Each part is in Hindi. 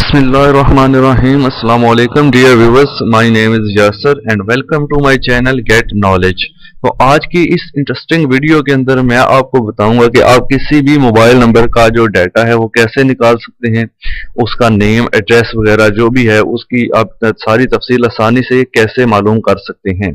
Bismillahirrahmanirrahim. Assalamu alaikum dear viewers. My name is Yasser and welcome to my channel Get Knowledge. तो आज की इस इंटरेस्टिंग वीडियो के अंदर मैं आपको बताऊंगा कि आप किसी भी मोबाइल नंबर का जो डाटा है वो कैसे निकाल सकते हैं, उसका नेम, एड्रेस वगैरह जो भी है उसकी आप सारी तफसील आसानी से कैसे मालूम कर सकते हैं।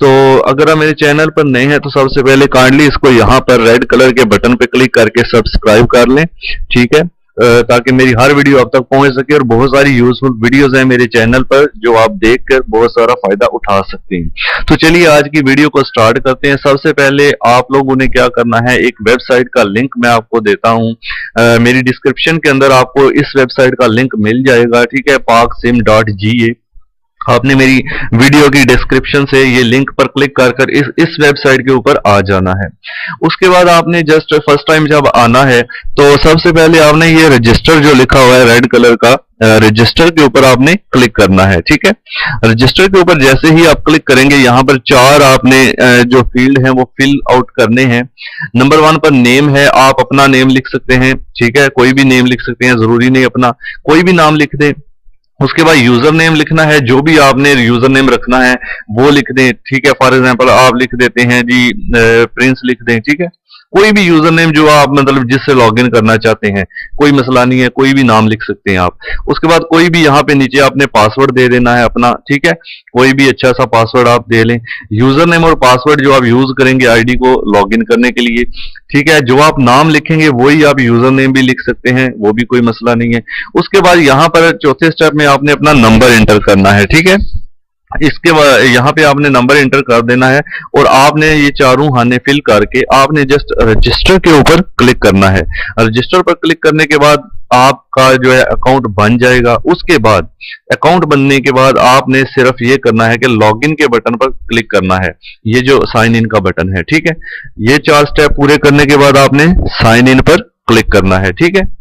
तो अगर आप मेरे चैनल पर नए हैं तो सबसे पहले काइंडली इसको यहाँ पर रेड कलर के बटन पे क्लिक करके सब्सक्राइब कर लें, ठीक है, ताकि मेरी हर वीडियो आप तक पहुंच सके। और बहुत सारी यूजफुल वीडियोस हैं मेरे चैनल पर जो आप देखकर बहुत सारा फायदा उठा सकते हैं। तो चलिए आज की वीडियो को स्टार्ट करते हैं। सबसे पहले आप लोगों ने क्या करना है, एक वेबसाइट का लिंक मैं आपको देता हूं, मेरी डिस्क्रिप्शन के अंदर आपको इस वेबसाइट का लिंक मिल जाएगा, ठीक है, paksim.ga। आपने मेरी वीडियो की डिस्क्रिप्शन से ये लिंक पर क्लिक कर इस वेबसाइट के ऊपर आ जाना है। उसके बाद आपने जस्ट फर्स्ट टाइम जब आना है तो सबसे पहले आपने ये रजिस्टर जो लिखा हुआ है रेड कलर का, रजिस्टर के ऊपर आपने क्लिक करना है, ठीक है। रजिस्टर के ऊपर जैसे ही आप क्लिक करेंगे यहाँ पर चार आपने जो फील्ड हैं वो फिल आउट करने हैं। नंबर 1 पर नेम है, आप अपना नेम लिख सकते हैं, ठीक है, कोई भी नेम लिख सकते हैं, जरूरी नहीं अपना, कोई भी नाम लिख दें। उसके बाद यूजर नेम लिखना है, जो भी आपने यूजर नेम रखना है वो लिख दें, ठीक है। फॉर एग्जांपल आप लिख देते हैं जी प्रिंस लिख दें, ठीक है, कोई भी यूजर नेम जो आप मतलब जिससे लॉगिन करना चाहते हैं, कोई मसला नहीं है, कोई भी नाम लिख सकते हैं आप। उसके बाद कोई भी यहाँ पे नीचे आपने पासवर्ड दे देना है अपना, ठीक है, कोई भी अच्छा सा पासवर्ड आप दे लें। यूजर नेम और पासवर्ड जो आप यूज करेंगे आईडी को लॉगिन करने के लिए, ठीक है, जो आप नाम लिखेंगे वही आप यूजर नेम भी लिख सकते हैं, वो भी कोई मसला नहीं है। उसके बाद यहाँ पर चौथे स्टेप में आपने अपना नंबर एंटर करना है, ठीक है। इसके बाद यहाँ पे आपने नंबर एंटर कर देना है और आपने ये चारों खाने फिल करके आपने जस्ट रजिस्टर के ऊपर क्लिक करना है। रजिस्टर पर क्लिक करने के बाद आपका जो है अकाउंट बन जाएगा। उसके बाद अकाउंट बनने के बाद आपने सिर्फ ये करना है कि लॉगिन के बटन पर क्लिक करना है, ये जो साइन इन का बटन है, ठीक है। ये 4 स्टेप पूरे करने के बाद आपने साइन इन पर क्लिक करना है, ठीक है।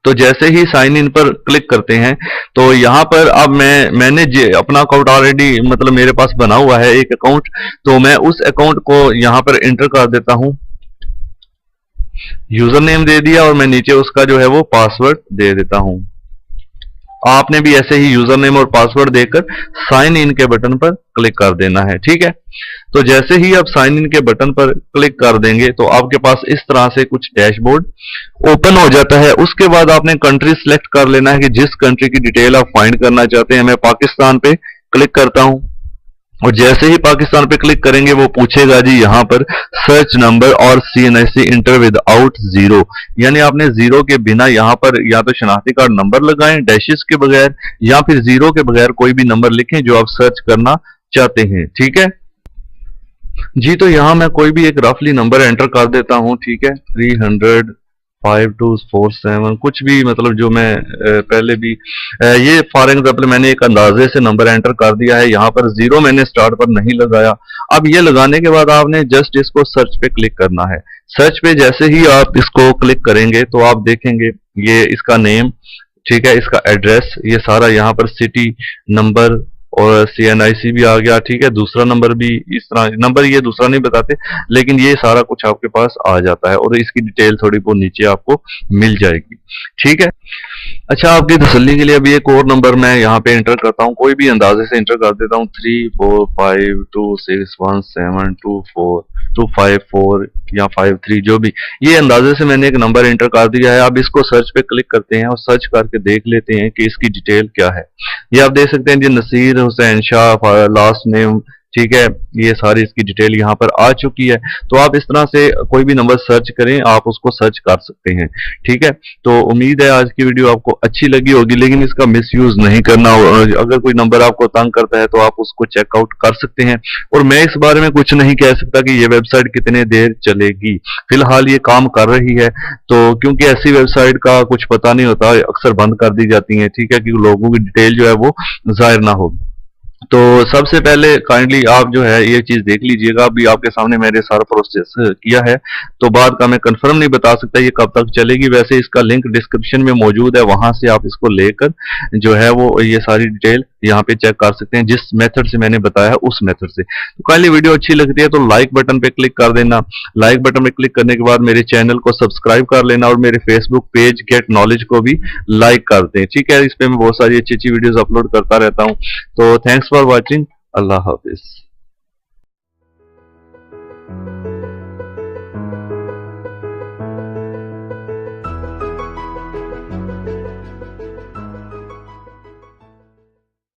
तो जैसे ही साइन इन पर क्लिक करते हैं तो यहाँ पर अब मैंने अपना अकाउंट ऑलरेडी मतलब मेरे पास बना हुआ है एक अकाउंट, तो मैं उस अकाउंट को यहाँ पर एंटर कर देता हूं। यूजर नेम दे दिया और मैं नीचे उसका जो है वो पासवर्ड दे देता हूं। आपने भी ऐसे ही यूजर नेम और पासवर्ड देकर साइन इन के बटन पर क्लिक कर देना है, ठीक है। तो जैसे ही आप साइन इन के बटन पर क्लिक कर देंगे तो आपके पास इस तरह से कुछ डैशबोर्ड ओपन हो जाता है। उसके बाद आपने कंट्री सिलेक्ट कर लेना है कि जिस कंट्री की डिटेल आप फाइंड करना चाहते हैं। मैं पाकिस्तान पे क्लिक करता हूं और जैसे ही पाकिस्तान पे क्लिक करेंगे वो पूछेगा जी यहाँ पर सर्च नंबर और CNIC इंटर विदाउट जीरो, यानी आपने जीरो के बिना यहाँ पर या तो शनाख्ती कार्ड नंबर लगाएं डैशेस के बगैर या फिर जीरो के बगैर कोई भी नंबर लिखें जो आप सर्च करना चाहते हैं, ठीक है जी। तो यहाँ मैं कोई भी एक रफली नंबर एंटर कर देता हूँ, ठीक है, 300 5247 कुछ भी, मतलब जो मैं पहले भी ये फॉर एग्जाम्पल मैंने एक अंदाजे से नंबर एंटर कर दिया है। यहाँ पर जीरो मैंने स्टार्ट पर नहीं लगाया। अब ये लगाने के बाद आपने जस्ट इसको सर्च पे क्लिक करना है। सर्च पे जैसे ही आप इसको क्लिक करेंगे तो आप देखेंगे ये इसका नेम, ठीक है, इसका एड्रेस, ये सारा यहाँ पर सिटी, नंबर और CNIC भी आ गया, ठीक है, दूसरा नंबर भी, इस तरह नंबर ये दूसरा नहीं बताते लेकिन ये सारा कुछ आपके पास आ जाता है और इसकी डिटेल थोड़ी बहुत नीचे आपको मिल जाएगी, ठीक है। अच्छा, आपकी तसल्ली के लिए अभी एक और नंबर मैं यहाँ पे एंटर करता हूँ, कोई भी अंदाजे से एंटर कर देता हूँ, 345261724254 या 53, जो भी, ये अंदाजे से मैंने एक नंबर एंटर कर दिया है। अब इसको सर्च पे क्लिक करते हैं और सर्च करके देख लेते हैं कि इसकी डिटेल क्या है। ये आप देख सकते हैं जी, नसीर हुसैन शाह लास्ट नेम, ठीक है, ये सारी इसकी डिटेल यहाँ पर आ चुकी है। तो आप इस तरह से कोई भी नंबर सर्च करें, आप उसको सर्च कर सकते हैं, ठीक है। तो उम्मीद है आज की वीडियो आपको अच्छी लगी होगी, लेकिन इसका मिसयूज नहीं करना। अगर कोई नंबर आपको तंग करता है तो आप उसको चेकआउट कर सकते हैं। और मैं इस बारे में कुछ नहीं कह सकता कि ये वेबसाइट कितने देर चलेगी, फिलहाल ये काम कर रही है। तो क्योंकि ऐसी वेबसाइट का कुछ पता नहीं होता, अक्सर बंद कर दी जाती है, ठीक है, कि लोगों की डिटेल जो है वो जाहिर ना हो। तो सबसे पहले काइंडली आप जो है ये चीज देख लीजिएगा। अभी आपके सामने मैंने सारा प्रोसेस किया है, तो बाद का मैं कंफर्म नहीं बता सकता ये कब तक चलेगी। वैसे इसका लिंक डिस्क्रिप्शन में मौजूद है, वहां से आप इसको लेकर जो है वो ये सारी डिटेल यहाँ पे चेक कर सकते हैं, जिस मेथड से मैंने बताया है उस मेथड से। तो काइंडली वीडियो अच्छी लगती है तो लाइक बटन पे क्लिक कर देना। लाइक बटन पे क्लिक करने के बाद मेरे चैनल को सब्सक्राइब कर लेना और मेरे फेसबुक पेज गेट नॉलेज को भी लाइक कर दें, ठीक है। इस पे मैं बहुत सारी अच्छी अच्छी वीडियोस अपलोड करता रहता हूँ। तो thanks for watching. Allah Hafiz.